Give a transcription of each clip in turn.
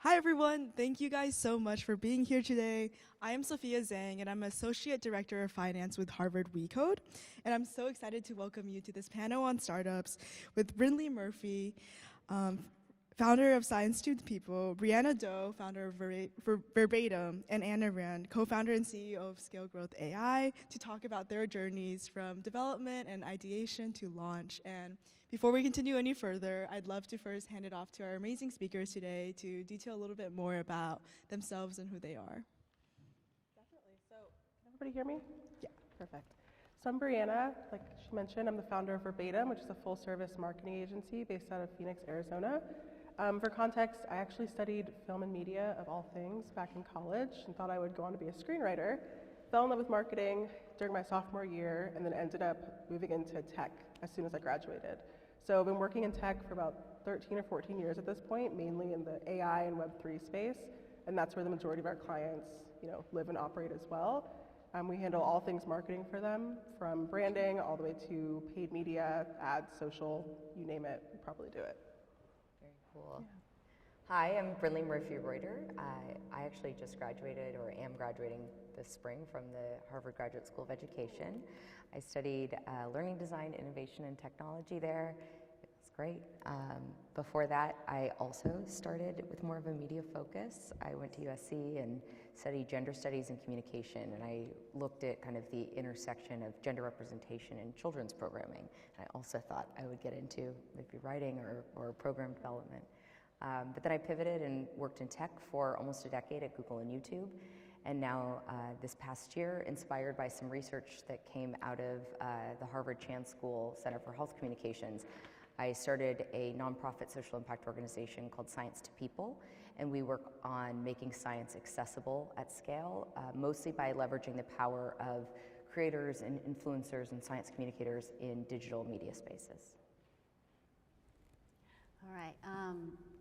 Hi, everyone. Thank you guys so much for being here today. I am Sophia Zhang, and I'm Associate Director of Finance with Harvard WECode. And I'm so excited to welcome you to this panel on startups with Brinleigh Murphy, founder of Science to the People, Brianna Doe, founder of Verbatim, and Anna Rand, co-founder and CEO of ScaleGrowth AI, to talk about their journeys from development and ideation to launch. And before we continue any further, I'd love to first hand it off to our amazing speakers today to detail a little bit more about themselves and who they are. Definitely. So, can everybody hear me? Yeah. Perfect. So I'm Brianna. Like she mentioned, I'm the founder of Verbatim, which is a full-service marketing agency based out of Phoenix, Arizona. For context, I actually studied film and media, of all things, back in college and thought I would go on to be a screenwriter. Fell in love with marketing during my sophomore year and then ended up moving into tech as soon as I graduated. So I've been working in tech for about 13 or 14 years at this point, mainly in the AI and Web3 space, and that's where the majority of our clients, live and operate as well. We handle all things marketing for them, from branding all the way to paid media, ads, social, you name it, we probably do it. Very cool. Yeah. Hi, I'm Brinleigh Murphy-Reute. I actually just graduated, or am graduating this spring, from the Harvard Graduate School of Education. I studied learning design, innovation, and technology there. It was great. Before that, I also started with more of a media focus. I went to USC and studied gender studies and communication, and I looked at kind of the intersection of gender representation in children's programming. And I also thought I would get into maybe writing or program development. But then I pivoted and worked in tech for almost a decade at Google and YouTube. And now this past year, inspired by some research that came out of the Harvard Chan School Center for Health Communications, I started a nonprofit social impact organization called Science to People. And we work on making science accessible at scale, mostly by leveraging the power of creators and influencers and science communicators in digital media spaces. All right,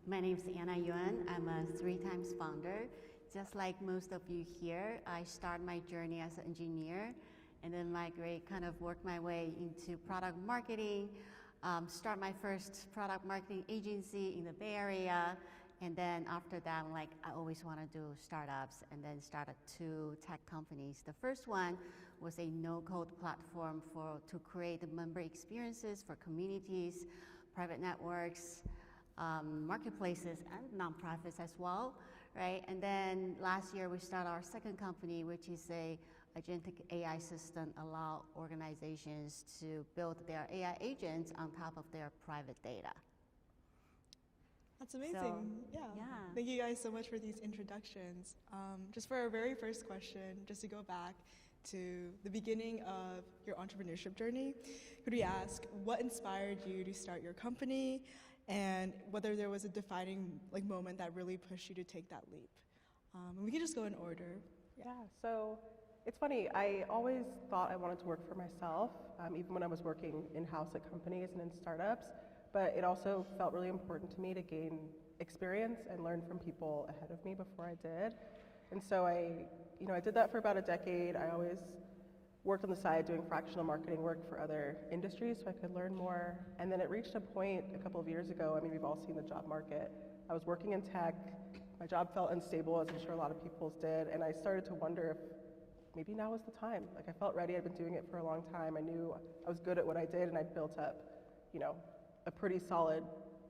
my name is Anna Yuan. I'm a 3-times founder. Just like most of you here, I started my journey as an engineer and then work my way into product marketing, start my first product marketing agency in the Bay Area. And then after that, I always want to do startups, and then started 2 tech companies. The first one was a no-code platform to create the member experiences for communities, private networks, marketplaces, and nonprofits as well, right? And then last year we started our second company, which is a agentic AI system, allow organizations to build their AI agents on top of their private data. That's amazing. Yeah. Thank you guys so much for these introductions. Just for our very first question, just to go back to the beginning of your entrepreneurship journey, could we ask what inspired you to start your company, and whether there was a defining moment that really pushed you to take that leap? And we can just go in order. Yeah, so it's funny, I always thought I wanted to work for myself, even when I was working in-house at companies and in startups, but it also felt really important to me to gain experience and learn from people ahead of me before I did. And so I did that for about a decade. I always worked on the side doing fractional marketing work for other industries so I could learn more. And then it reached a point a couple of years ago, we've all seen the job market. I was working in tech, my job felt unstable, as I'm sure a lot of people's did, and I started to wonder if maybe now was the time. I felt ready, I'd been doing it for a long time. I knew I was good at what I did, and I'd built up, a pretty solid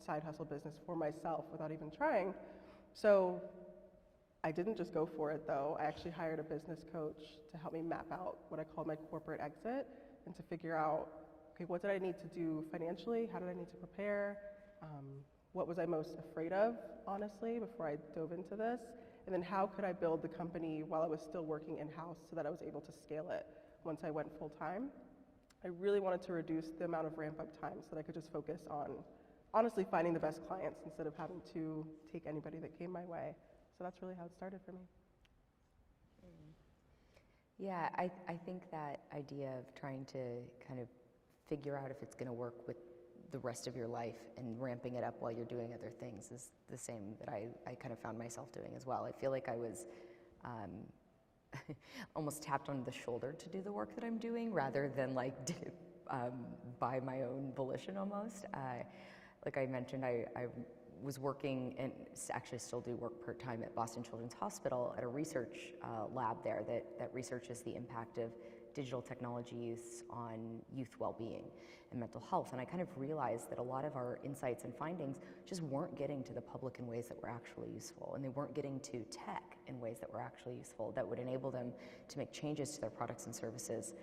side hustle business for myself without even trying. So I didn't just go for it though. I actually hired a business coach to help me map out what I called my corporate exit and to figure out, okay, what did I need to do financially? How did I need to prepare? What was I most afraid of, honestly, before I dove into this? And then how could I build the company while I was still working in-house so that I was able to scale it once I went full-time? I really wanted to reduce the amount of ramp-up time so that I could just focus on, honestly, finding the best clients instead of having to take anybody that came my way. So that's really how it started for me. Yeah, I think that idea of trying to kind of figure out if it's going to work with the rest of your life and ramping it up while you're doing other things is the same that I kind of found myself doing as well. I feel like I was almost tapped on the shoulder to do the work that I'm doing rather than by my own volition almost. Like I mentioned, I was working and actually still do work part-time at Boston Children's Hospital at a research lab there that researches the impact of digital technology use on youth well-being and mental health. And I kind of realized that a lot of our insights and findings just weren't getting to the public in ways that were actually useful, and they weren't getting to tech in ways that were actually useful, that would enable them to make changes to their products and services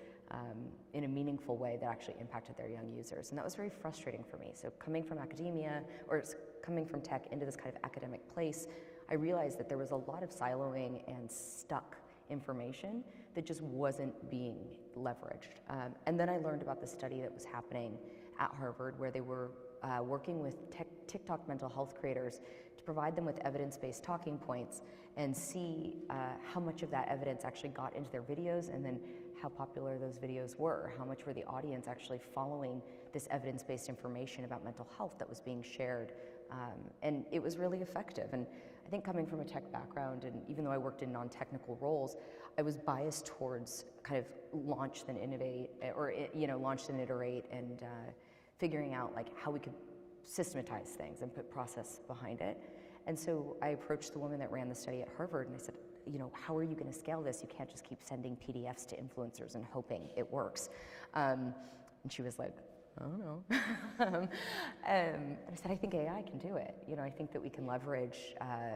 in a meaningful way that actually impacted their young users. And that was very frustrating for me. So coming from academia, or coming from tech into this kind of academic place, I realized that there was a lot of siloing and stuck information that just wasn't being leveraged. And then I learned about the study that was happening at Harvard, where they were working with TikTok mental health creators to provide them with evidence-based talking points and see how much of that evidence actually got into their videos, and then how popular those videos were, how much were the audience actually following this evidence-based information about mental health that was being shared. And it was really effective. And I think coming from a tech background, and even though I worked in non-technical roles, I was biased towards kind of launch then innovate, or launch then iterate, and figuring out like how we could systematize things and put process behind it. And so I approached the woman that ran the study at Harvard, and I said, how are you going to scale this? You can't just keep sending PDFs to influencers and hoping it works. And she was like, I don't know. And I said, I think AI can do it. I think that we can leverage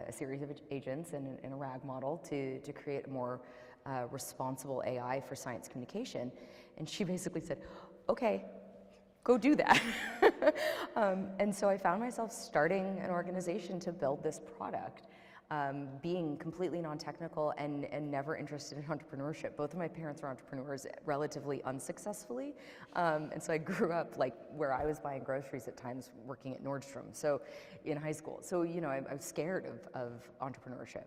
a series of agents and a RAG model to create a more responsible AI for science communication. And she basically said, okay, go do that. And so I found myself starting an organization to build this product. Being completely non-technical and never interested in entrepreneurship. Both of my parents were entrepreneurs relatively unsuccessfully. And so I grew up like where I was buying groceries at times working at Nordstrom, so in high school. So, I was scared of entrepreneurship.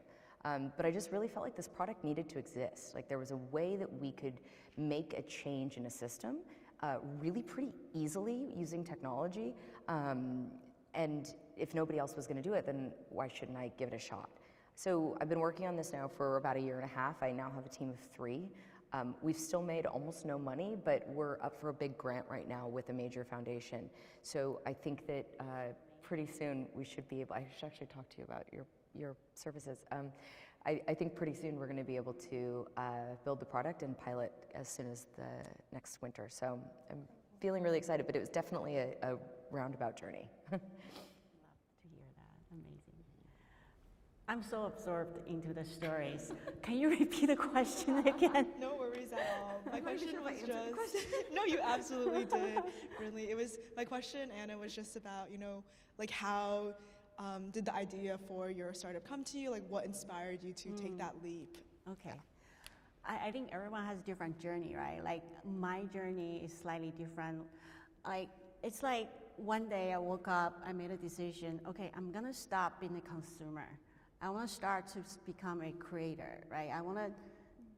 But I just really felt like this product needed to exist. Like there was a way that we could make a change in a system really pretty easily using technology. And if nobody else was going to do it, then why shouldn't I give it a shot? So I've been working on this now for about a year and a half. I now have a team of 3. We've still made almost no money, but we're up for a big grant right now with a major foundation. So I think that pretty soon we should be able, I should actually talk to you about your services. I think pretty soon we're going to be able to build the product and pilot as soon as the next winter. So I'm feeling really excited, but it was definitely a roundabout journey. Love to hear that. Amazing. I'm so absorbed into the stories. Can you repeat the question again? No worries at all. My question was just no, you absolutely did, Brinleigh. My question, Anna, was just about like how did the idea for your startup come to you? Like what inspired you to take that leap? Okay. I think everyone has a different journey, right? Like my journey is slightly different. Like it's like one day I woke up, I made a decision, okay, I'm gonna stop being a consumer. I wanna start to become a creator, right? I wanna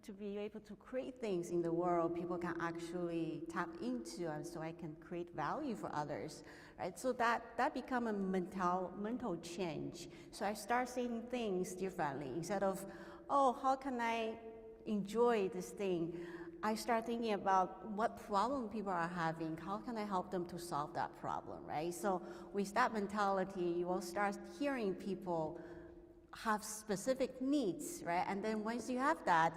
to be able to create things in the world people can actually tap into, and so I can create value for others, right? So that become a mental change. So I start seeing things differently. Instead of, oh, how can I enjoy this thing? I start thinking about what problem people are having, how can I help them to solve that problem, right? So with that mentality, you will start hearing people have specific needs, right? And then once you have that,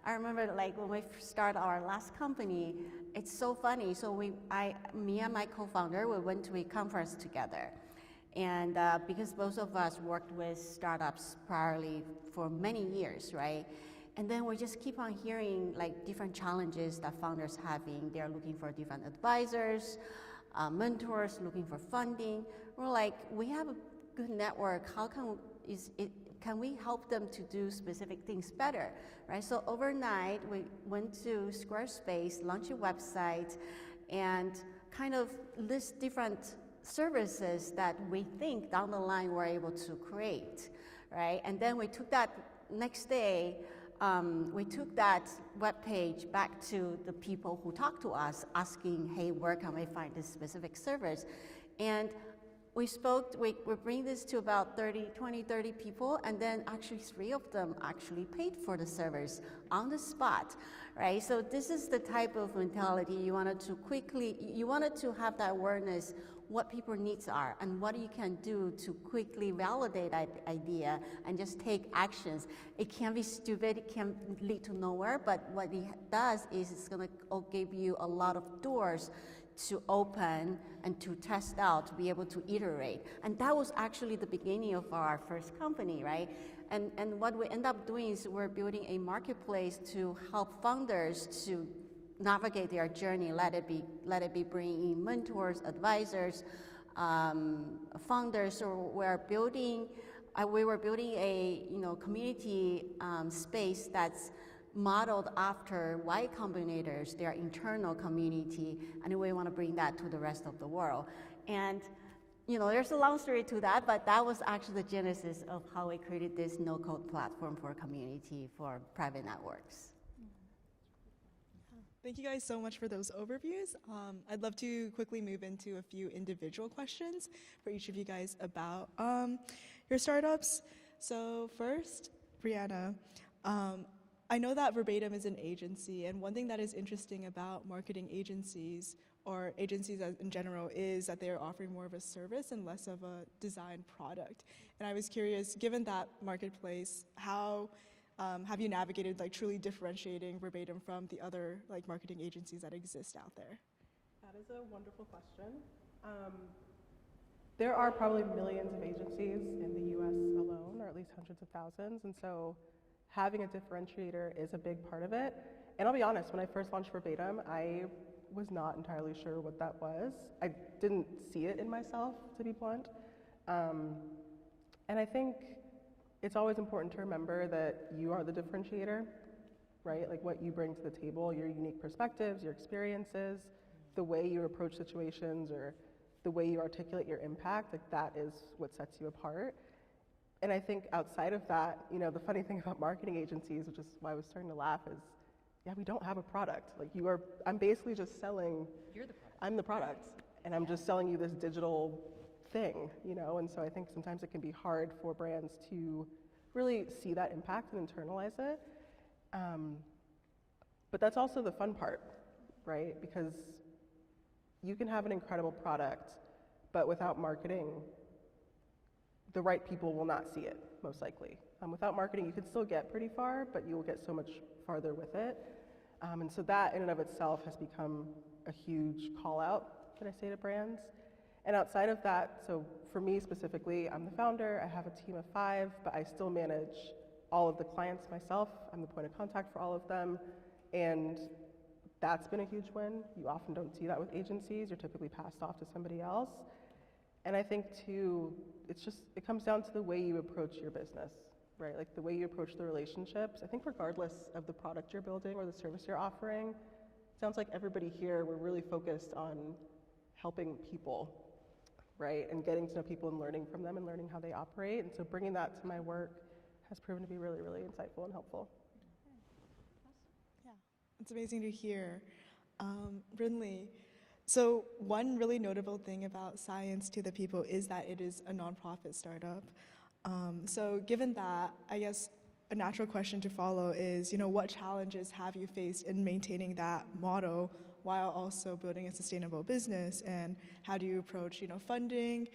I remember like when we started our last company, it's so funny. So me and my co-founder, we went to a conference together. And because both of us worked with startups priorly for many years, right? And then we just keep on hearing like different challenges that founders having. They're looking for different advisors, mentors, looking for funding. We're like, we have a good network. How can we help them to do specific things better, right? So overnight, we went to Squarespace, launched a website, and kind of list different services that we think down the line we're able to create, right? And then we took that next day, we took that web page back to the people who talked to us, asking, hey, where can we find this specific service? And we bring this to about 20, 30 people, and then actually 3 of them actually paid for the service on the spot, right? So this is the type of mentality you wanted to have that awareness what people's needs are and what you can do to quickly validate that idea and just take actions. It can be stupid, it can lead to nowhere, but what it does is it's gonna give you a lot of doors to open and to test out, to be able to iterate. And that was actually the beginning of our first company, right? And what we end up doing is we're building a marketplace to help founders to navigate their journey, let it be bringing in mentors, advisors, founders. So we were building a community space that's modeled after Y Combinator's, their internal community, and we want to bring that to the rest of the world. And there's a long story to that, but that was actually the genesis of how we created this no-code platform for community for private networks. Thank you guys so much for those overviews. I'd love to quickly move into a few individual questions for each of you guys about your startups. So first, Brianna, I know that Verbatim is an agency, and one thing that is interesting about marketing agencies or agencies in general is that they are offering more of a service and less of a design product. And I was curious, given that marketplace, how have you navigated truly differentiating Verbatim from the other marketing agencies that exist out there? That is a wonderful question. There are probably millions of agencies in the US alone, or at least hundreds of thousands, and so having a differentiator is a big part of it. And I'll be honest, when I first launched Verbatim, I was not entirely sure what that was. I didn't see it in myself, to be blunt. And I think it's always important to remember that you are the differentiator, right? What you bring to the table, your unique perspectives, your experiences, the way you approach situations, or the way you articulate your impact, that is what sets you apart. And I think outside of that, the funny thing about marketing agencies, which is why I was starting to laugh, is, yeah, we don't have a product. I'm basically just selling. You're the product. I'm the product, and I'm just selling you this digital thing, And so I think sometimes it can be hard for brands to really see that impact and internalize it. But that's also the fun part, right? Because you can have an incredible product, but without marketing, the right people will not see it, most likely. Without marketing, you can still get pretty far, but you will get so much farther with it. And so that in and of itself has become a huge call out that I say to brands. And outside of that, so for me specifically, I'm the founder, I have a team of 5, but I still manage all of the clients myself. I'm the point of contact for all of them. And that's been a huge win. You often don't see that with agencies. You're typically passed off to somebody else. And I think too, it comes down to the way you approach your business, right? The way you approach the relationships. I think regardless of the product you're building or the service you're offering, it sounds like everybody here, we're really focused on helping people, right? And getting to know people and learning from them and learning how they operate. And so bringing that to my work has proven to be really, really insightful and helpful. Yeah, it's amazing to hear. Brinleigh, so one really notable thing about Science to the People is that it is a nonprofit startup. So given that, I guess a natural question to follow is, what challenges have you faced in maintaining that motto while also building a sustainable business, and how do you approach, funding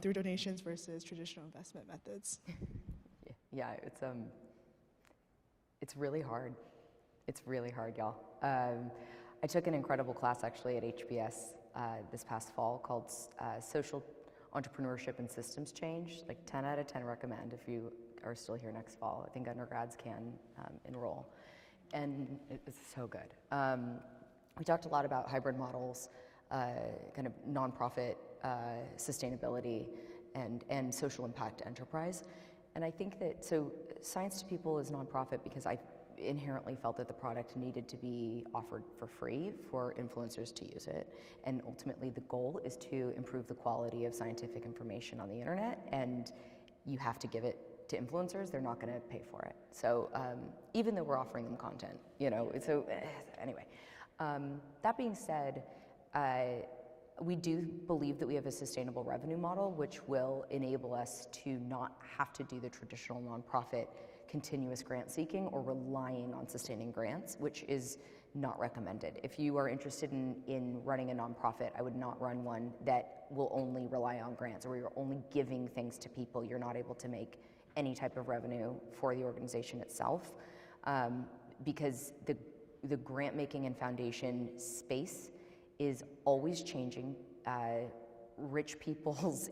through donations versus traditional investment methods? Yeah, it's really hard. It's really hard, y'all. I took an incredible class actually at HBS this past fall called Social Entrepreneurship and Systems Change. 10 out of 10 recommend if you are still here next fall. I think undergrads can enroll. And it's so good. We talked a lot about hybrid models, kind of nonprofit sustainability, and social impact enterprise. And I think that, so Science to People is nonprofit because I inherently felt that the product needed to be offered for free for influencers to use it. And ultimately the goal is to improve the quality of scientific information on the internet, and you have to give it to influencers, they're not gonna pay for it. So even though we're offering them content, anyway. That being said, we do believe that we have a sustainable revenue model, which will enable us to not have to do the traditional nonprofit continuous grant seeking or relying on sustaining grants, which is not recommended. If you are interested in running a nonprofit, I would not run one that will only rely on grants, or you're only giving things to people. You're not able to make any type of revenue for the organization itself, because the grant making and foundation space is always changing. Rich people's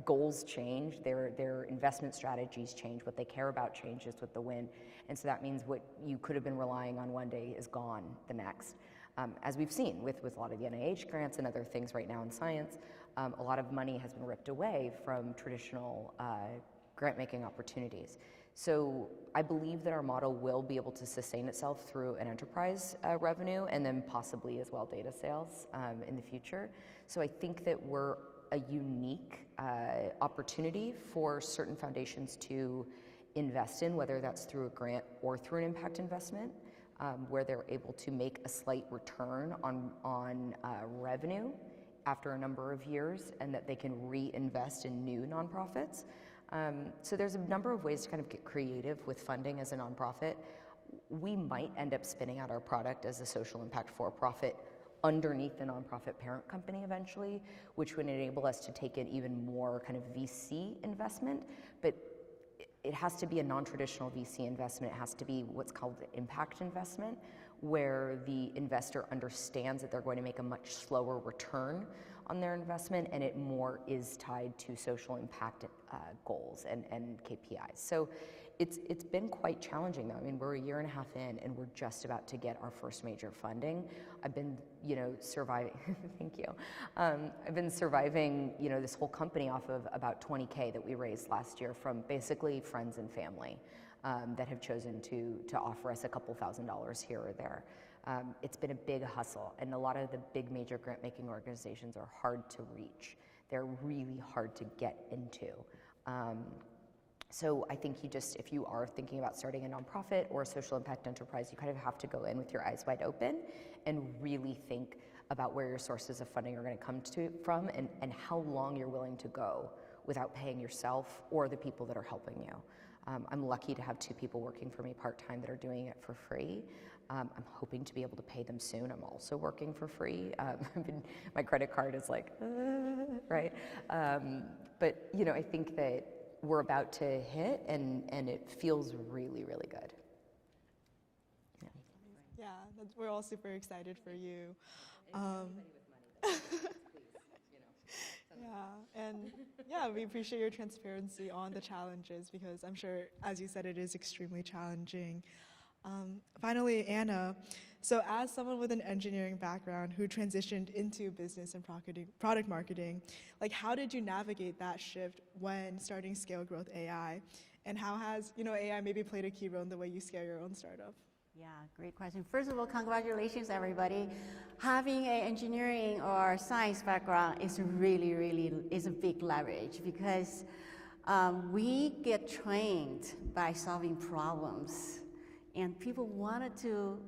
goals change, their investment strategies change, what they care about changes with the wind, and so that means what you could have been relying on one day is gone the next. As we've seen with a lot of the NIH grants and other things right now in science, a lot of money has been ripped away from traditional grant making opportunities. So I believe that our model will be able to sustain itself through an enterprise revenue and then possibly as well data sales in the future. So I think that we're a unique opportunity for certain foundations to invest in, whether that's through a grant or through an impact investment, where they're able to make a slight return on revenue after a number of years, and that they can reinvest in new nonprofits. So there's a number of ways to kind of get creative with funding as a nonprofit. We might end up spinning out our product as a social impact for-profit underneath the nonprofit parent company eventually, which would enable us to take in even more kind of VC investment, but it has to be a non-traditional VC investment. It has to be what's called the impact investment, where the investor understands that they're going to make a much slower return on their investment, and it more is tied to social impact goals and KPIs. So it's been quite challenging though. I mean, we're a year and a half in and we're just about to get our first major funding. I've been, surviving, thank you. I've been surviving, this whole company off of about 20K that we raised last year from basically friends and family that have chosen to offer us a couple $1,000s here or there. It's been a big hustle, and a lot of the big major grant-making organizations are hard to reach. They're really hard to get into. So I think if you are thinking about starting a nonprofit or a social impact enterprise, you kind of have to go in with your eyes wide open and really think about where your sources of funding are going to come from and how long you're willing to go without paying yourself or the people that are helping you. I'm lucky to have 2 people working for me part-time that are doing it for free. I'm hoping to be able to pay them soon. I'm also working for free. My credit card is like, right? But I think that we're about to hit, and it feels really, really good. Yeah, we're all super excited for you. We appreciate your transparency on the challenges, because I'm sure, as you said, it is extremely challenging. Finally, Anna, so as someone with an engineering background who transitioned into business and product marketing, how did you navigate that shift when starting ScaleGrowth AI? And how has, AI maybe played a key role in the way you scale your own startup? Yeah, great question. First of all, congratulations, everybody. Having an engineering or science background is really a big leverage, because we get trained by solving problems, and people wanted to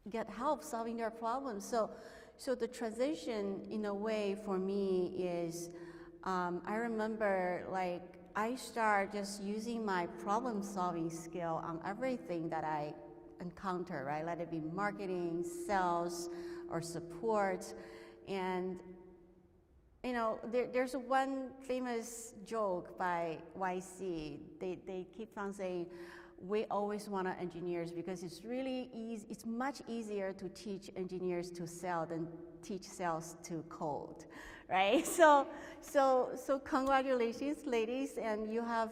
get help solving their problems. So the transition, in a way, for me is, I remember I start just using my problem-solving skill on everything that I encounter, right? Let it be marketing, sales, or support. And there's one famous joke by YC. They keep on saying, we always want engineers, because it's really easy. It's much easier to teach engineers to sell than teach sales to code, right? So congratulations, ladies, and you have.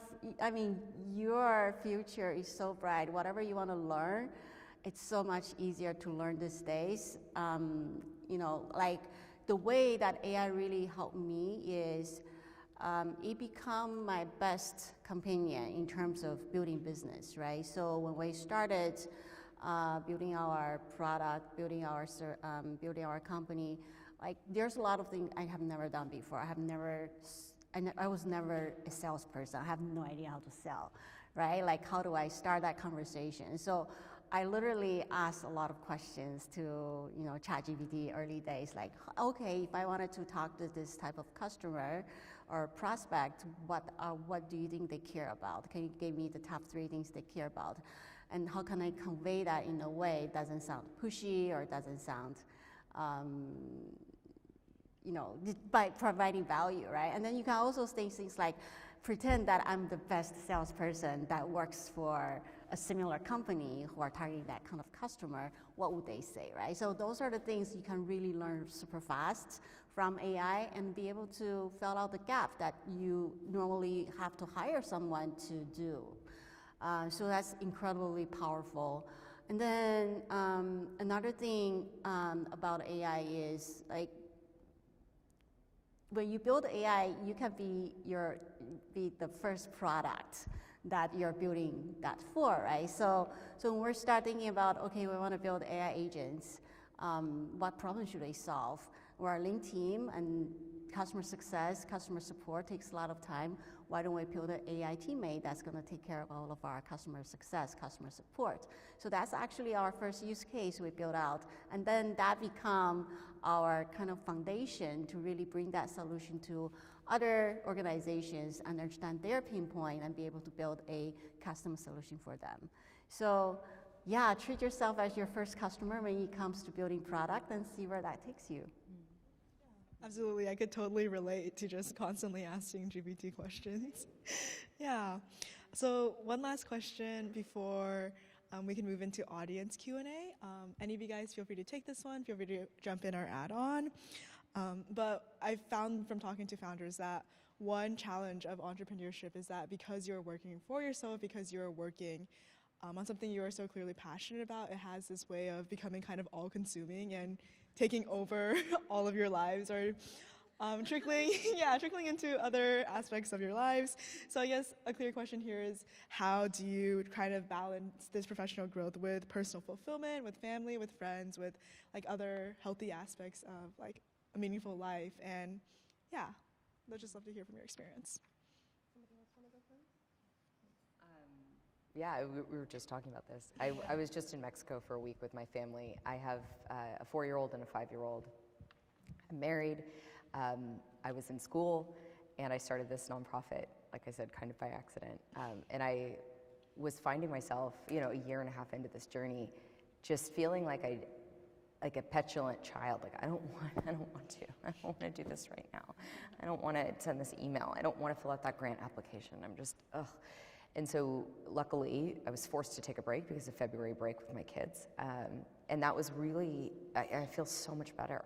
Your future is so bright. Whatever you want to learn, it's so much easier to learn these days. The way that AI really helped me is it become my best companion in terms of building business, right? So when we started building our product, building our company, there's a lot of things I have never done before. I was never a salesperson. I have no idea how to sell, right? How do I start that conversation? So I literally asked a lot of questions to, ChatGPT early days, like, okay, if I wanted to talk to this type of customer or prospect, what do you think they care about? Can you give me the top 3 things they care about? And how can I convey that in a way that doesn't sound pushy or doesn't sound, by providing value, right? And then you can also say things like, pretend that I'm the best salesperson that works for a similar company who are targeting that kind of customer. What would they say, right? So those are the things you can really learn super fast from AI and be able to fill out the gap that you normally have to hire someone to do. So that's incredibly powerful. And then another thing about AI is, like, when you build AI, you can be the first product that you're building that for, right? So when we're starting about, okay, we want to build AI agents, what problem should they solve? We're a lean team, and customer success, customer support takes a lot of time. Why don't we build an AI teammate that's going to take care of all of our customer success, customer support? So that's actually our first use case we built out. And then that become our kind of foundation to really bring that solution to other organizations, understand their pain point, and be able to build a custom solution for them. So yeah, treat yourself as your first customer when it comes to building product and see where that takes you. Absolutely, I could totally relate to just constantly asking GPT questions. Yeah. So one last question before we can move into audience Q&A. Any of you guys, feel free to take this one. Feel free to jump in or add on. But I've found from talking to founders that one challenge of entrepreneurship is that because you're working for yourself, because you're working on something you are so clearly passionate about, it has this way of becoming kind of all-consuming and taking over all of your lives, or trickling into other aspects of your lives. So I guess a clear question here is, how do you kind of balance this professional growth with personal fulfillment, with family, with friends, with like other healthy aspects of like a meaningful life? And yeah, I'd just love to hear from your experience. Yeah, we were just talking about this. I was just in Mexico for a week with my family. I have a 4-year-old and a 5-year-old. I'm married. I was in school, and I started this nonprofit, like I said, kind of by accident. And I was finding myself, a year and a half into this journey, just feeling like a petulant child. Like, I don't want to do this right now. I don't want to send this email. I don't want to fill out that grant application. I'm just, ugh. And so luckily, I was forced to take a break because of February break with my kids. And that was really, I feel so much better.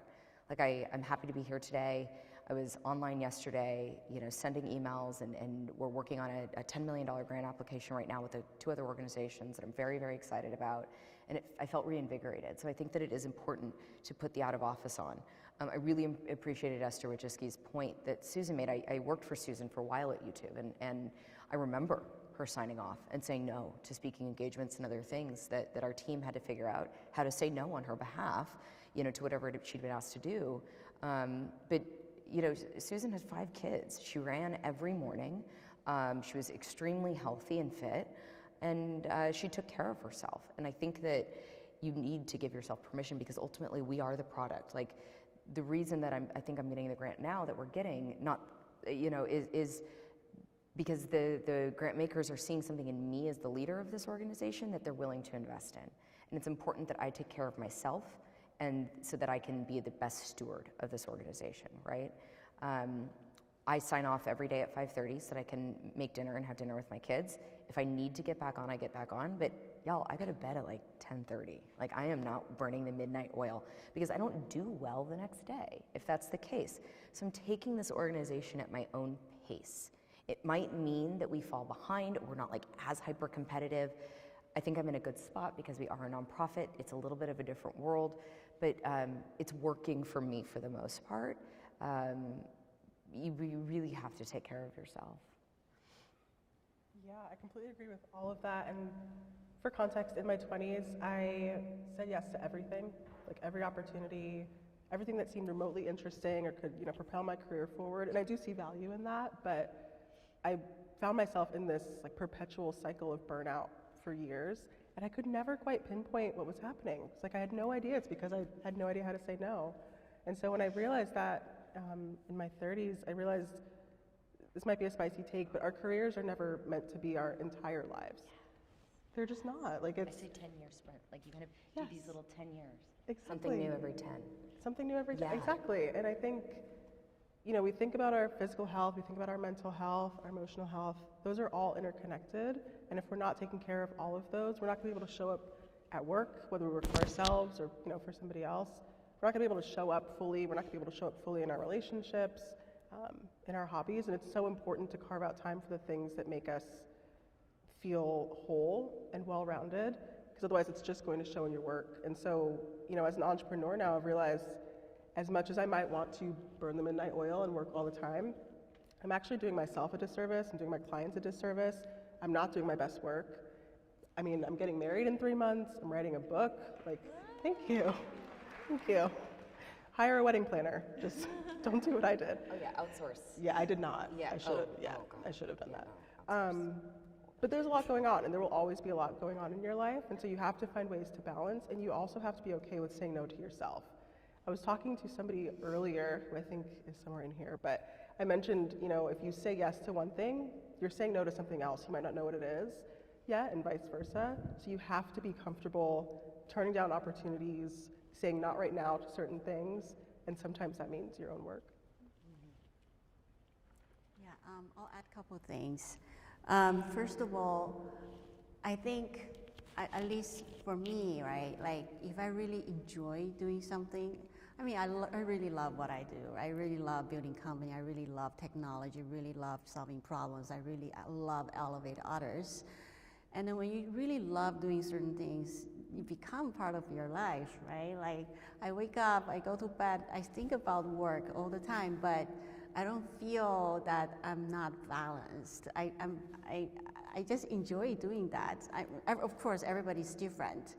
Like, I'm happy to be here today. I was online yesterday, sending emails, and we're working on a $10 million grant application right now with 2 other organizations that I'm very, very excited about. And I felt reinvigorated. So I think that it is important to put the out of office on. I really appreciated Esther Wojcicki's point that Susan made. I worked for Susan for a while at YouTube, and I remember her signing off and saying no to speaking engagements and other things that our team had to figure out how to say no on her behalf, to whatever she'd been asked to do. But Susan had 5 kids. She ran every morning. She was extremely healthy and fit, and she took care of herself. And I think that you need to give yourself permission, because ultimately we are the product. Like, the reason that I think I'm getting the grant now that we're getting, is because the grant makers are seeing something in me as the leader of this organization that they're willing to invest in. And it's important that I take care of myself, and so that I can be the best steward of this organization, right? I sign off every day at 5:30 so that I can make dinner and have dinner with my kids. If I need to get back on, I get back on. But y'all, I go to bed at like 10:30. Like, I am not burning the midnight oil, because I don't do well the next day, if that's the case. So I'm taking this organization at my own pace. It might mean that we fall behind, or we're not like as hyper competitive. I think I'm in a good spot because we are a nonprofit. It's a little bit of a different world, but it's working for me for the most part. You really have to take care of yourself. Yeah, I completely agree with all of that. And for context, in my 20s, I said yes to everything, like every opportunity, everything that seemed remotely interesting or could, propel my career forward. And I do see value in that, but I found myself in this like perpetual cycle of burnout for years. And I could never quite pinpoint what was happening. It's like I had no idea. It's because I had no idea how to say no. And so when I realized that in my 30s, I realized this might be a spicy take, but our careers are never meant to be our entire lives. They're just not. Like it's. I say 10-year sprint. Like you kind of Yes. do these little 10 years. Exactly. Something new every 10. Something new every day. Yeah. Exactly. And I think, we think about our physical health, we think about our mental health, our emotional health. Those are all interconnected. And if we're not taking care of all of those, we're not going to be able to show up at work, whether we work for ourselves or for somebody else. We're not going to be able to show up fully. We're not going to be able to show up fully in our relationships, in our hobbies. And it's so important to carve out time for the things that make us feel whole and well-rounded, because otherwise it's just going to show in your work. And so, as an entrepreneur now, I've realized as much as I might want to burn the midnight oil and work all the time, I'm actually doing myself a disservice. I'm doing my clients a disservice. I'm not doing my best work. I mean, I'm getting married in 3 months. I'm writing a book. Like, thank you. Thank you. Hire a wedding planner. Just don't do what I did. Oh yeah, outsource. Yeah, I did not. Yeah. I should have. Oh, Yeah, oh, God. I should have done that. No, outsource. But there's a lot going on, and there will always be a lot going on in your life, and so you have to find ways to balance, and you also have to be okay with saying no to yourself. I was talking to somebody earlier, who I think is somewhere in here, but I mentioned, if you say yes to one thing, you're saying no to something else. You might not know what it is yet, and vice versa. So you have to be comfortable turning down opportunities, saying not right now to certain things, and sometimes that means your own work. Yeah, I'll add a couple things. First of all, I think, at least for me, right, like if I really enjoy doing something, I really love what I do. I really love building company. I really love technology, really love solving problems. I love elevate others. And then when you really love doing certain things, you become part of your life, right? Like I wake up, I go to bed, I think about work all the time, but I don't feel that I'm not balanced. I just enjoy doing that. Of course, everybody's different.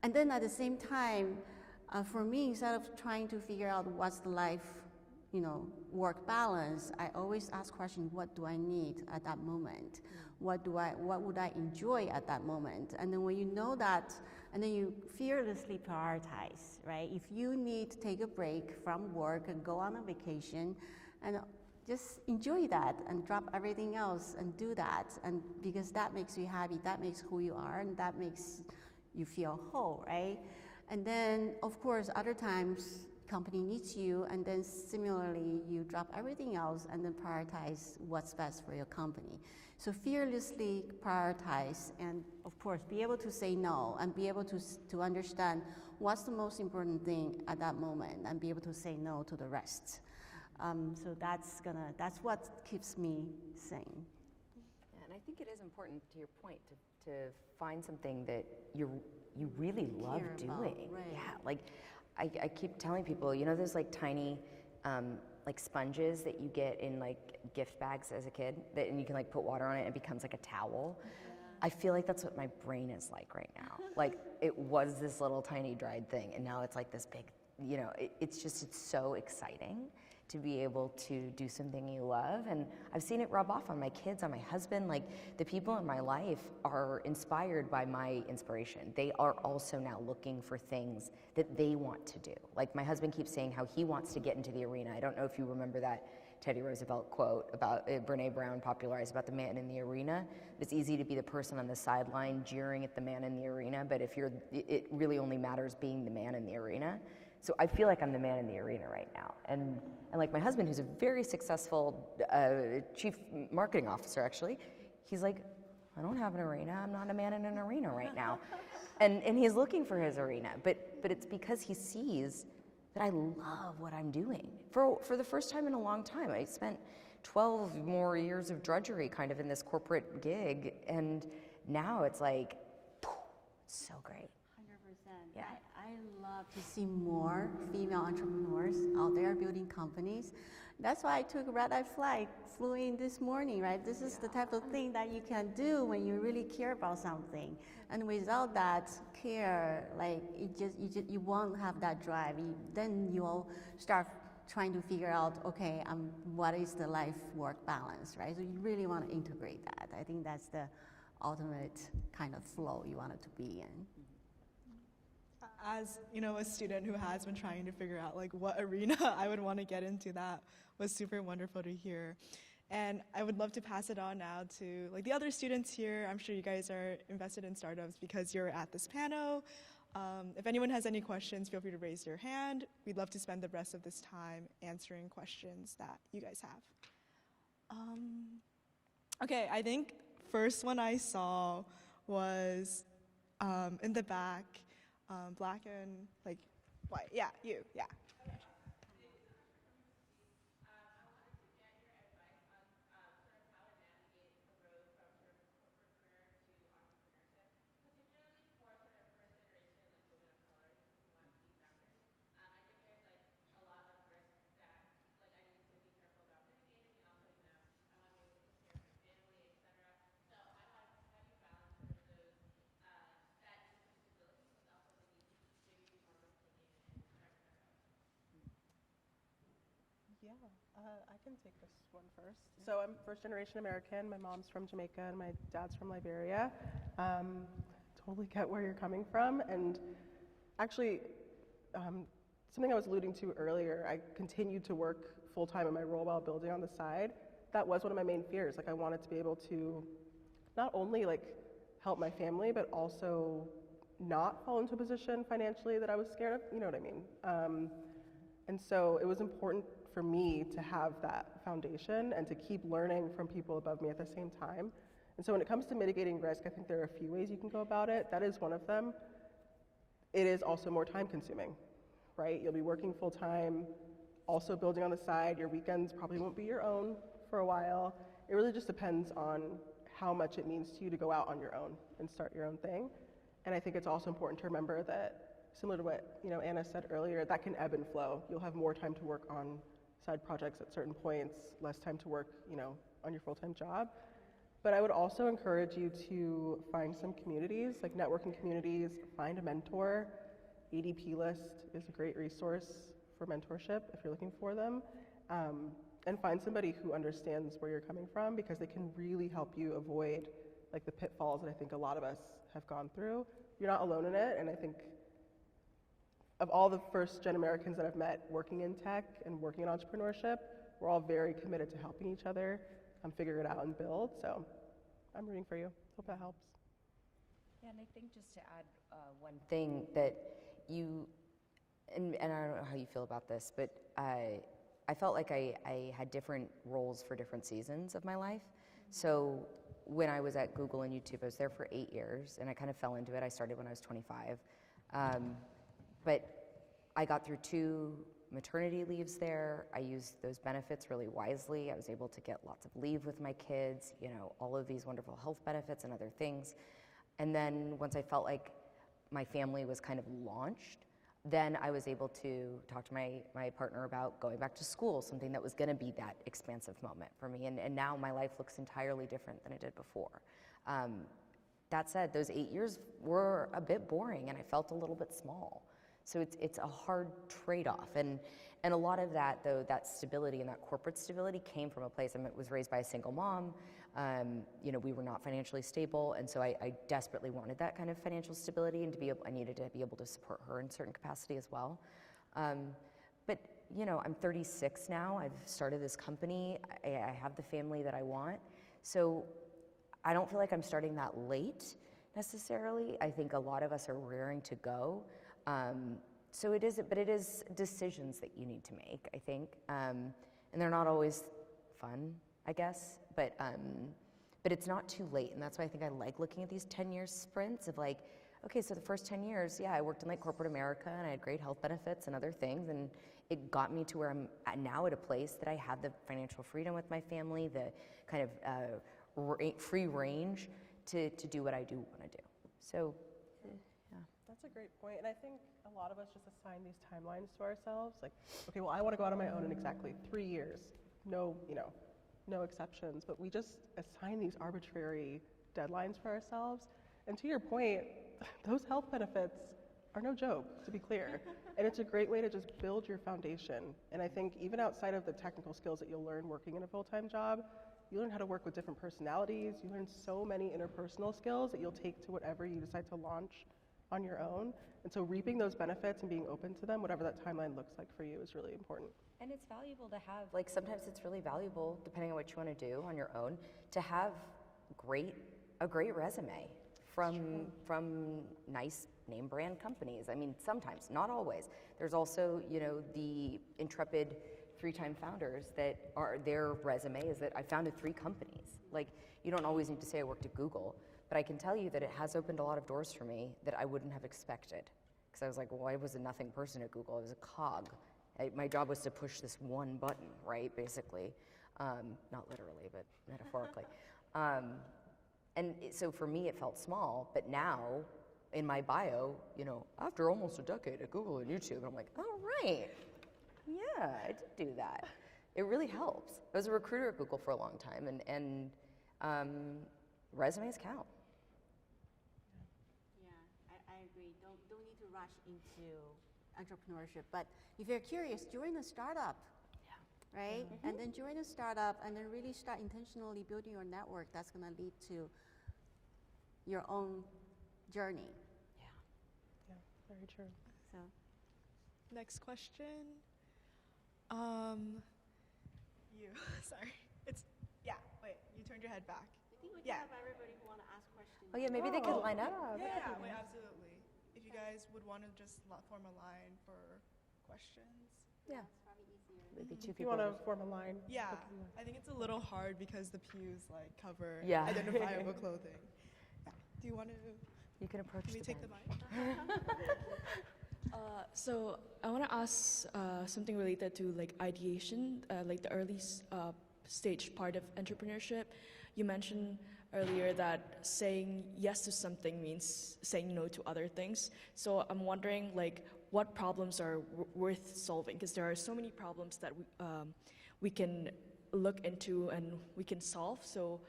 And then at the same time, for me, instead of trying to figure out what's the life, work balance, I always ask questions, what do I need at that moment? What would I enjoy at that moment? And then when you know that, and then you fearlessly prioritize, right? If you need to take a break from work and go on a vacation, and just enjoy that and drop everything else and do that, and because that makes you happy, that makes who you are, and that makes you feel whole, right? And then, of course, other times, company needs you, and then similarly, you drop everything else and then prioritize what's best for your company. So fearlessly prioritize, and of course, be able to say no, and be able to understand what's the most important thing at that moment, and be able to say no to the rest. So that's what keeps me sane. Yeah, and I think it is important, to your point, to find something that you really love doing. Right. Yeah, like I keep telling people, those like tiny like sponges that you get in like gift bags as a kid, and you can like put water on it and it becomes like a towel. Yeah. I feel like that's what my brain is like right now. Like it was this little tiny dried thing, and now it's like this big, it's so exciting to be able to do something you love. And I've seen it rub off on my kids, on my husband. Like the people in my life are inspired by my inspiration. They are also now looking for things that they want to do. Like my husband keeps saying how he wants to get into the arena. I don't know if you remember that Teddy Roosevelt quote about Brene Brown popularized about the man in the arena. It's easy to be the person on the sideline jeering at the man in the arena, but it really only matters being the man in the arena. So I feel like I'm the man in the arena right now. And like my husband, who's a very successful chief marketing officer, actually, he's like, I don't have an arena. I'm not a man in an arena right now. and he's looking for his arena. But it's because he sees that I love what I'm doing. For the first time in a long time, I spent 12 more years of drudgery kind of in this corporate gig. And now it's like, so great. 100%. Yeah. I love to see more female entrepreneurs out there building companies. That's why I took a red-eye flight, flew in this morning, right? This is the type of thing that you can do when you really care about something. And without that care, like you won't have that drive. Then you'll start trying to figure out, okay, what is the life-work balance, right? So you really want to integrate that. I think that's the ultimate kind of flow you want it to be in. As a student who has been trying to figure out like what arena I would want to get into, that was super wonderful to hear. And I would love to pass it on now to like the other students here. I'm sure you guys are invested in startups because you're at this panel. If anyone has any questions, feel free to raise your hand. We'd love to spend the rest of this time answering questions that you guys have. Okay, I think first one I saw was in the back, black and like white. Yeah, you, yeah. Yeah, I can take this one first. So I'm first generation American. My mom's from Jamaica and my dad's from Liberia. Totally get where you're coming from. And actually, something I was alluding to earlier, I continued to work full-time in my role while building on the side. That was one of my main fears. Like I wanted to be able to not only like help my family, but also not fall into a position financially that I was scared of, you know what I mean? And so it was important for me to have that foundation and to keep learning from people above me at the same time. And so when it comes to mitigating risk, I think there are a few ways you can go about it. That is one of them. It is also more time consuming, right? You'll be working full time, also building on the side. Your weekends probably won't be your own for a while. It really just depends on how much it means to you to go out on your own and start your own thing. And I think it's also important to remember that, similar to what Anna said earlier, that can ebb and flow. You'll have more time to work on side projects at certain points, less time to work on your full-time job. But I would also encourage you to find some communities, like networking communities, find a mentor. ADP List is a great resource for mentorship if you're looking for them. And find somebody who understands where you're coming from, because they can really help you avoid like the pitfalls that I think a lot of us have gone through. You're not alone in it, and I think of all the first-gen Americans that I've met working in tech and working in entrepreneurship, we're all very committed to helping each other figure it out and build. So I'm rooting for you. Hope that helps. Yeah, and I think just to add one thing that you, and I don't know how you feel about this, but I felt like I had different roles for different seasons of my life. So when I was at Google and YouTube, I was there for 8 years, and I kind of fell into it. I started when I was 25. But I got through 2 maternity leaves there. I used those benefits really wisely. I was able to get lots of leave with my kids, all of these wonderful health benefits and other things. And then once I felt like my family was kind of launched, then I was able to talk to my partner about going back to school, something that was going to be that expansive moment for me. And now my life looks entirely different than it did before. That said, those 8 years were a bit boring, and I felt a little bit small. So it's a hard trade-off, and a lot of that, though, that stability and that corporate stability came from a place. I was raised by a single mom. We were not financially stable, and so I desperately wanted that kind of financial stability, and I needed to be able to support her in certain capacity as well. But I'm 36 now. I've started this company. I have the family that I want, so I don't feel like I'm starting that late necessarily. I think a lot of us are raring to go. So it is decisions that you need to make, I think, and they're not always fun, I guess, but it's not too late, and that's why I think I like looking at these 10-year sprints of like, okay, so the first 10 years, yeah, I worked in like corporate America, and I had great health benefits and other things, and it got me to where I'm now at a place that I have the financial freedom with my family, the kind of free range to do what I do want to do. So. That's a great point, and I think a lot of us just assign these timelines to ourselves. Like, okay, well, I want to go out on my own in exactly 3 years. No exceptions. But we just assign these arbitrary deadlines for ourselves. And to your point, those health benefits are no joke, to be clear. And it's a great way to just build your foundation. And I think even outside of the technical skills that you'll learn working in a full-time job, you learn how to work with different personalities, you learn so many interpersonal skills that you'll take to whatever you decide to launch on your own. And so reaping those benefits and being open to them, whatever that timeline looks like for you, is really important. And it's valuable to have, like sometimes it's really valuable, depending on what you want to do on your own, to have a great resume from nice name brand companies. I mean, sometimes, not always. There's also, the intrepid 3-time founders that are, their resume is that I founded 3 companies. Like, you don't always need to say I worked at Google, but I can tell you that it has opened a lot of doors for me that I wouldn't have expected. Because I was like, well, I was a nothing person at Google. I was a cog. My job was to push this one button, right, basically. Not literally, but metaphorically. So for me, it felt small, but now, in my bio, after almost a decade at Google and YouTube, I'm like, oh, right. Yeah, I did do that. It really helps. I was a recruiter at Google for a long time, and resumes count. Yeah, I agree. Don't need to rush into entrepreneurship, but if you're curious, join a startup. Yeah. Right? Mm-hmm. And then join a startup and then really start intentionally building your network. That's going to lead to your own journey. Yeah, very true. So, Next question. You, sorry. Wait, you turned your head back. I think we can have everybody who want to ask questions. Oh yeah, maybe they could line up. Yeah, wait, absolutely. If you guys would want to just form a line for questions. Yeah. It's probably easier. Maybe 2 If you people. want to form a line. Yeah, I think it's a little hard because the pews cover Yeah. identifiable clothing. Yeah. Do you want to? You can approach Can we the take the bench. mic? So I want to ask something related to ideation, the early stage part of entrepreneurship. You mentioned earlier that saying yes to something means saying no to other things. So I'm wondering what problems are worth solving, because there are so many problems that we can look into and we can solve. So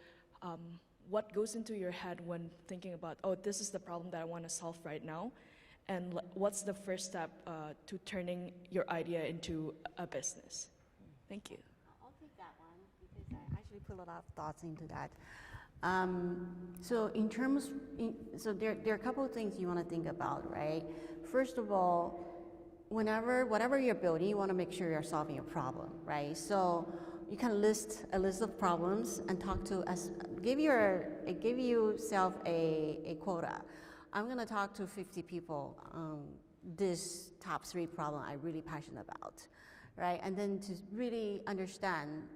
what goes into your head when thinking about, oh, this is the problem that I want to solve right now? And what's the first step to turning your idea into a business? Thank you. I'll take that one because I actually put a lot of thoughts into that. So there are a couple of things you want to think about, right? First of all, whatever you're building, you want to make sure you're solving a problem, right? So you can list a list of problems and give yourself a quota. I'm going to talk to 50 people on this top 3 problem I'm really passionate about, right? And then to really understand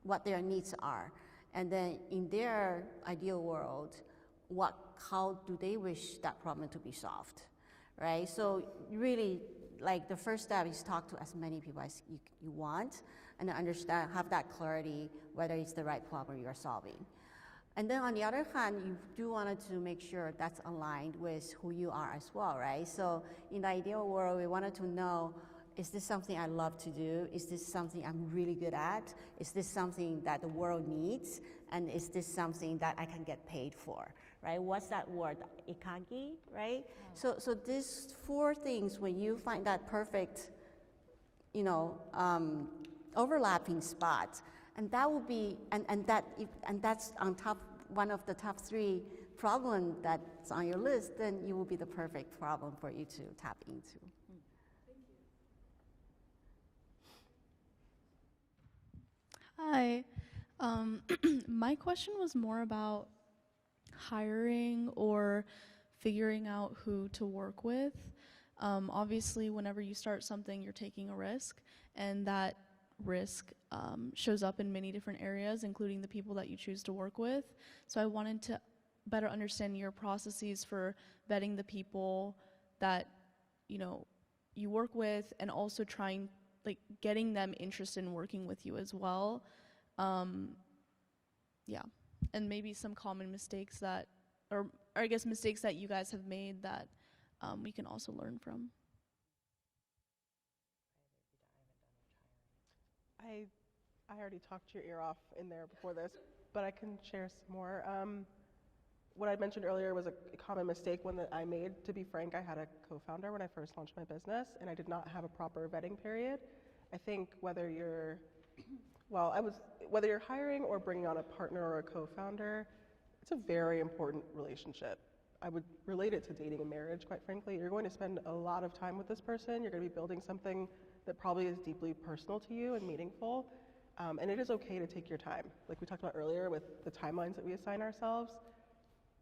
what their needs are. And then in their ideal world, how do they wish that problem to be solved, right? So really, the first step is talk to as many people as you want and have that clarity whether it's the right problem you're solving. And then on the other hand, you do want to make sure that's aligned with who you are as well, right? So in the ideal world, we wanted to know, is this something I love to do? Is this something I'm really good at? Is this something that the world needs? And is this something that I can get paid for, right? What's that word? Ikagi, right? So these 4 things, when you find that perfect, overlapping spot, and that will be, and that's on top, one of the top 3 problems that's on your list, then you will be the perfect problem for you to tap into. Hi. My question was more about hiring or figuring out who to work with. Obviously, whenever you start something, you're taking a risk, and that risk shows up in many different areas, including the people that you choose to work with. So I wanted to better understand your processes for vetting the people that you work with, and also trying getting them interested in working with you as well. And maybe some common mistakes that, or I guess mistakes that you guys have made that we can also learn from. I already talked your ear off in there before this, but I can share some more. What I mentioned earlier was a common mistake, one that I made. To be frank, I had a co-founder when I first launched my business, and I did not have a proper vetting period. I think whether you're Well, whether you're hiring or bringing on a partner or a co-founder, it's a very important relationship. I would relate it to dating and marriage, quite frankly. You're going to spend a lot of time with this person. You're going to be building something that probably is deeply personal to you and meaningful. And it is okay to take your time. Like we talked about earlier with the timelines that we assign ourselves,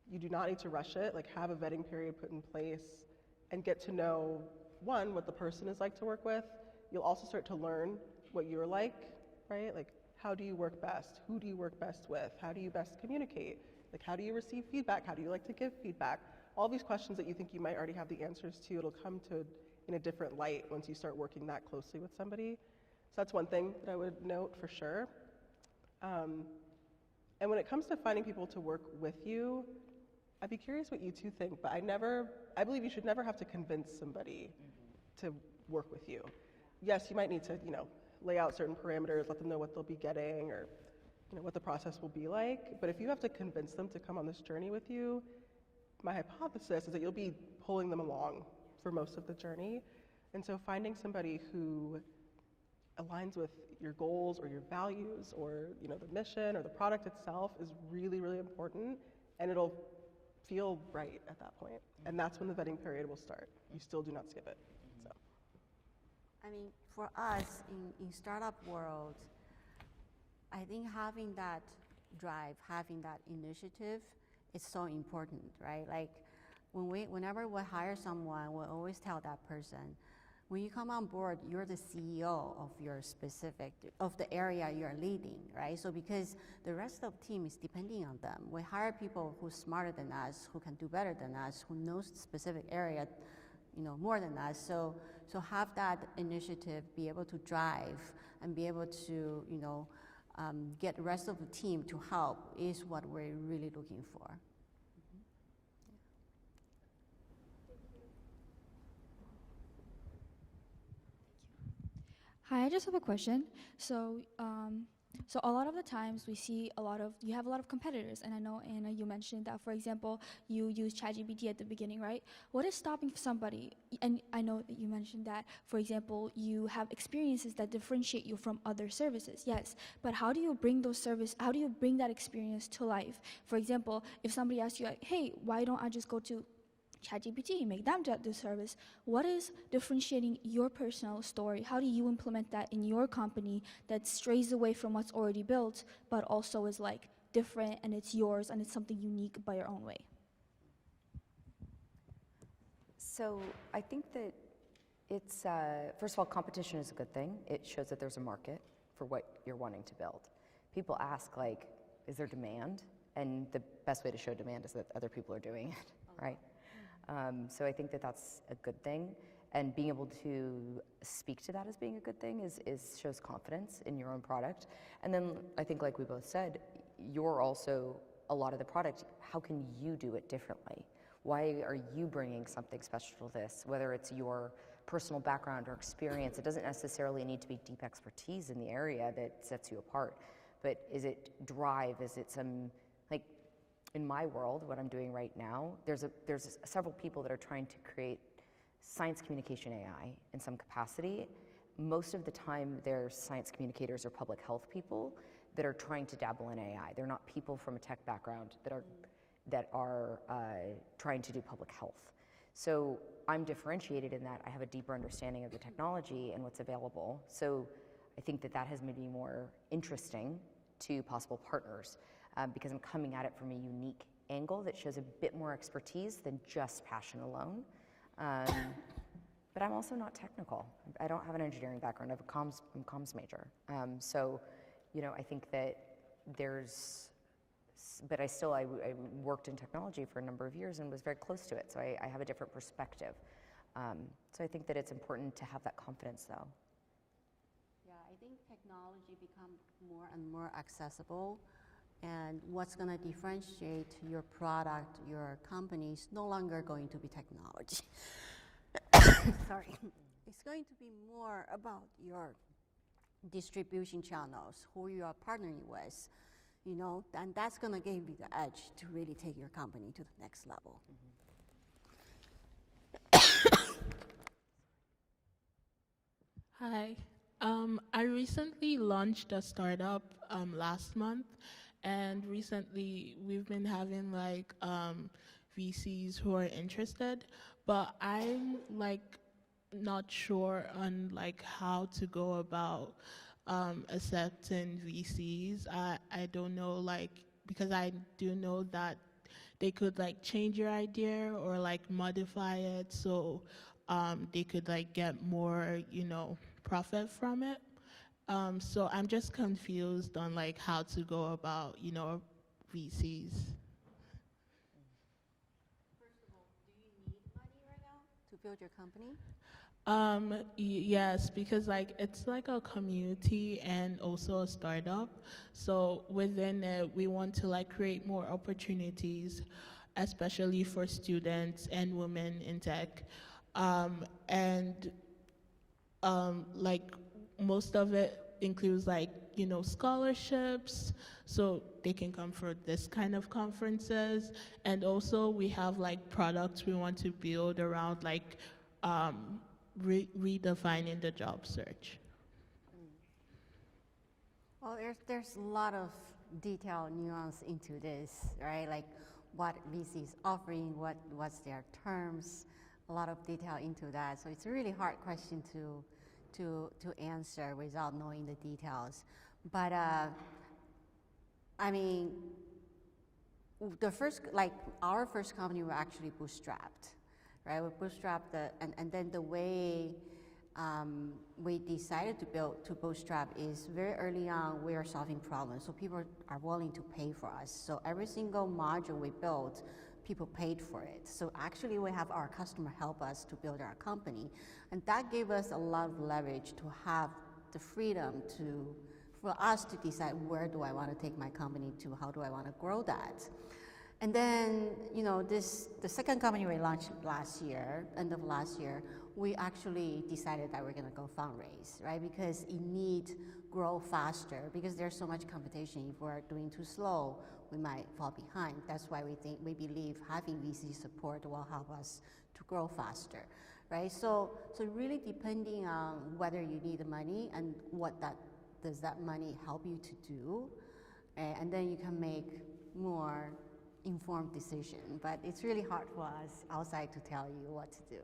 you do not need to rush it. Like, have a vetting period put in place and get to know, one, what the person is like to work with. You'll also start to learn what you're like, right? Like, how do you work best? Who do you work best with? How do you best communicate? Like, how do you receive feedback? How do you like to give feedback? All these questions that you think you might already have the answers to, it'll come to in a different light once you start working that closely with somebody. So that's one thing that I would note for sure. And when it comes to finding people to work with you, I'd be curious what you two think, but I believe you should never have to convince somebody to work with you. Yes, you might need to, lay out certain parameters, let them know what they'll be getting, or what the process will be like. But if you have to convince them to come on this journey with you, my hypothesis is that you'll be pulling them along for most of the journey. And so finding somebody who aligns with your goals or your values or the mission or the product itself is really, really important, and it'll feel right at that point. And that's when the vetting period will start. You still do not skip it. So, I mean, for us in startup world, I think having that drive, having that initiative is so important, right? Like whenever we hire someone, we always tell that person, when you come on board, you're the CEO of of the area you're leading, right? So because the rest of the team is depending on them. We hire people who's smarter than us, who can do better than us, who knows the specific area, more than us. So have that initiative, be able to drive and be able to, get the rest of the team to help is what we're really looking for. Hi, I just have a question. So a lot of the times we see you have a lot of competitors, and I know, Anna, you mentioned that, for example, you use ChatGPT at the beginning, right? What is stopping somebody, and I know that you mentioned that, for example, you have experiences that differentiate you from other services, yes, but how do you bring that experience to life? For example, if somebody asks you, like, hey, why don't I just go to ChatGPT, make them do the service? What is differentiating your personal story? How do you implement that in your company that strays away from what's already built, but also is like different and it's yours and it's something unique by your own way? So I think that it's, first of all, competition is a good thing. It shows that there's a market for what you're wanting to build. People ask, like, is there demand? And the best way to show demand is that other people are doing it, right? So I think that that's a good thing, and being able to speak to that as being a good thing shows confidence in your own product. And then I think, like we both said, you're also a lot of the product. How can you do it differently? Why are you bringing something special to this? Whether it's your personal background or experience, it doesn't necessarily need to be deep expertise in the area that sets you apart, but is it drive? Is it some, like, in my world, what I'm doing right now, there's several people that are trying to create science communication AI in some capacity. Most of the time, they're science communicators or public health people that are trying to dabble in AI. They're not people from a tech background that are trying to do public health. So I'm differentiated in that I have a deeper understanding of the technology and what's available. So I think that has made me more interesting to possible partners. Because I'm coming at it from a unique angle that shows a bit more expertise than just passion alone. But I'm also not technical. I don't have an engineering background. I'm a comms major. So, I think that but I worked in technology for a number of years and was very close to it. So I have a different perspective. So I think that it's important to have that confidence, though. Yeah, I think technology becomes more and more accessible. And what's going to differentiate your product, your company, is no longer going to be technology. Sorry. It's going to be more about your distribution channels, who you are partnering with, and that's going to give you the edge to really take your company to the next level. Hi, I recently launched a startup last month, and recently we've been having like VCs who are interested, but I'm like not sure on like how to go about accepting VCs. I don't know, like, because I do know that they could like change your idea or like modify it so they could like get more, profit from it. So I'm just confused on like how to go about, VCs. First of all, do you need money right now to build your company? Yes, because like it's like a community and also a startup. So within it, we want to like create more opportunities, especially for students and women in tech. And like most of it includes like, scholarships, so they can come for this kind of conferences. And also we have like products we want to build around like redefining the job search. Well, there's a lot of detail nuance into this, right? Like what VC is offering, what's their terms, a lot of detail into that. So it's a really hard question to answer without knowing the details. But I mean, our first company were actually bootstrapped, right? We bootstrapped and then the way we decided to bootstrap is very early on we are solving problems, so people are willing to pay for us. So every single module we built, people paid for it. So actually we have our customer help us to build our company, and that gave us a lot of leverage to have the freedom for us to decide where do I want to take my company to, how do I want to grow that. And then, the second company we launched end of last year, we actually decided that we're going to go fundraise, right? Because it needs grow faster, because there's so much competition. If we're doing too slow, we might fall behind. That's why we believe having VC support will help us to grow faster, right? So really depending on whether you need the money and does that money help you to do, and then you can make more informed decision. But it's really hard for us outside to tell you what to do.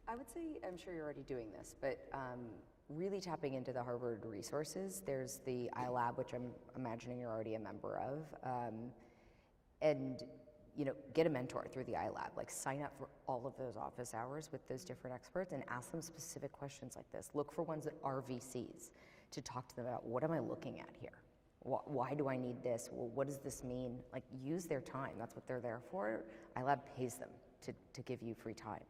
I would say, I'm sure you're already doing this, but really tapping into the Harvard resources. There's the iLab, which I'm imagining you're already a member of, and get a mentor through the iLab. Like sign up for all of those office hours with those different experts and ask them specific questions like this. Look for ones that are VCs to talk to them about, what am I looking at here? Why do I need this? Well, what does this mean? Like, use their time. That's what they're there for. iLab pays them to give you free time.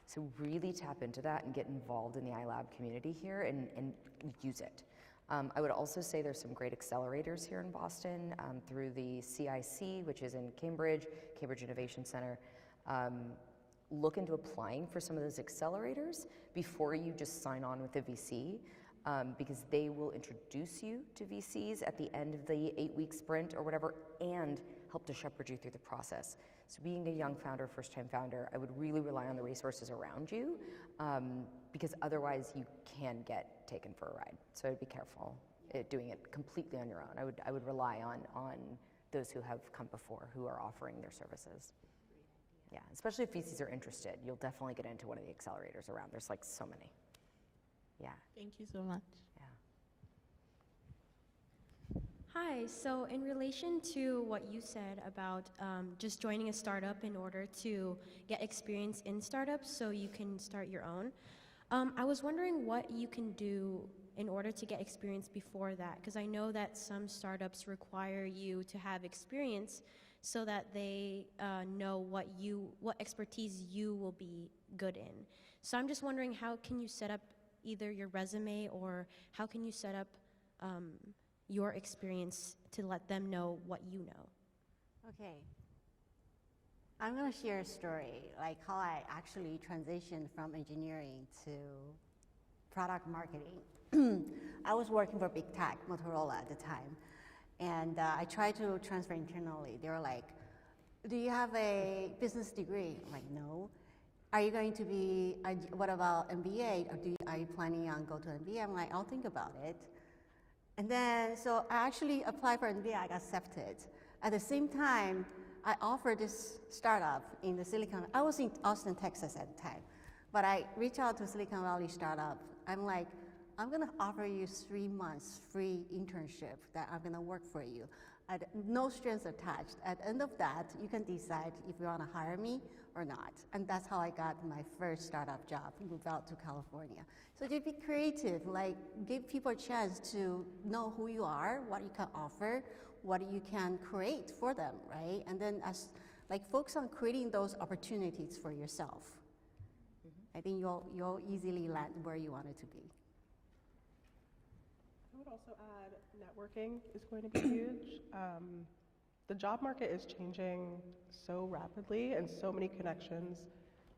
So really tap into that and get involved in the iLab community here and use it. I would also say there's some great accelerators here in Boston through the CIC, which is in Cambridge Innovation Center. Look into applying for some of those accelerators before you just sign on with a VC. Because they will introduce you to VCs at the end of the 8-week sprint or whatever, and help to shepherd you through the process. So being a young founder, first-time founder, I would really rely on the resources around you, because otherwise you can get taken for a ride. So I'd be careful doing it completely on your own. I would rely on those who have come before, who are offering their services. Yeah, especially if VCs are interested, you'll definitely get into one of the accelerators around. There's like so many. Yeah. Thank you so much. Yeah. Hi, so in relation to what you said about just joining a startup in order to get experience in startups so you can start your own, I was wondering what you can do in order to get experience before that, because I know that some startups require you to have experience so that they know what expertise you will be good in. So I'm just wondering, how can you set up either your resume, or how can you set up your experience to let them know what you know? Okay. I'm going to share a story, like how I actually transitioned from engineering to product marketing. I was working for big tech, Motorola at the time, and I tried to transfer internally. They were like, do you have a business degree? I'm like, no. are you going to be, what about MBA? Are you planning on go to MBA? I'm like, I'll think about it. And then, so I actually applied for MBA, I got accepted. At the same time, I offered this startup in the I was in Austin, Texas at the time, but I reached out to Silicon Valley startup. I'm like, I'm gonna offer you 3 months free internship that I'm gonna work for you. At no strings attached. At the end of that, you can decide if you wanna hire me or not. And that's how I got my first startup job, moved out to California. So to be creative, like give people a chance to know who you are, what you can offer, what you can create for them, right? And then focus on creating those opportunities for yourself. I think you'll easily land where you want it to be. I would also add networking is going to be huge. The job market is changing so rapidly, and so many connections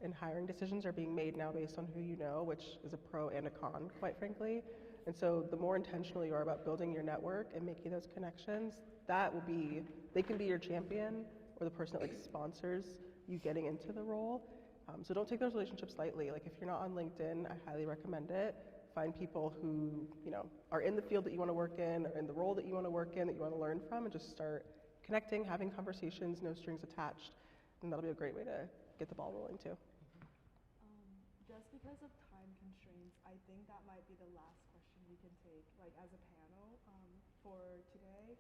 and hiring decisions are being made now based on who you know, which is a pro and a con, quite frankly. And so the more intentional you are about building your network and making those connections, they can be your champion or the person that sponsors you getting into the role. So don't take those relationships lightly. Like if you're not on LinkedIn, I highly recommend it. Find people who are in the field that you want to work in, or in the role that you want to work in, that you want to learn from, and just start connecting, having conversations, no strings attached, and that'll be a great way to get the ball rolling too. Just because of time constraints, I think that might be the last question we can take, like as a panel for today.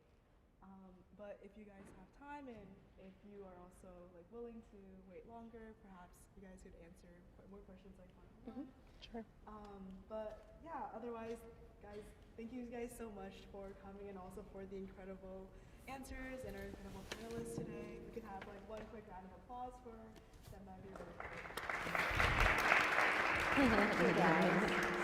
But if you guys have time, and if you are also like willing to wait longer, perhaps you guys could answer more questions like one-on-one. Sure. But yeah, otherwise, guys, thank you guys so much for coming, and also for the incredible answers and our incredible panelists today. We could have like one quick round of applause for them. That'd be really great. Thank you guys.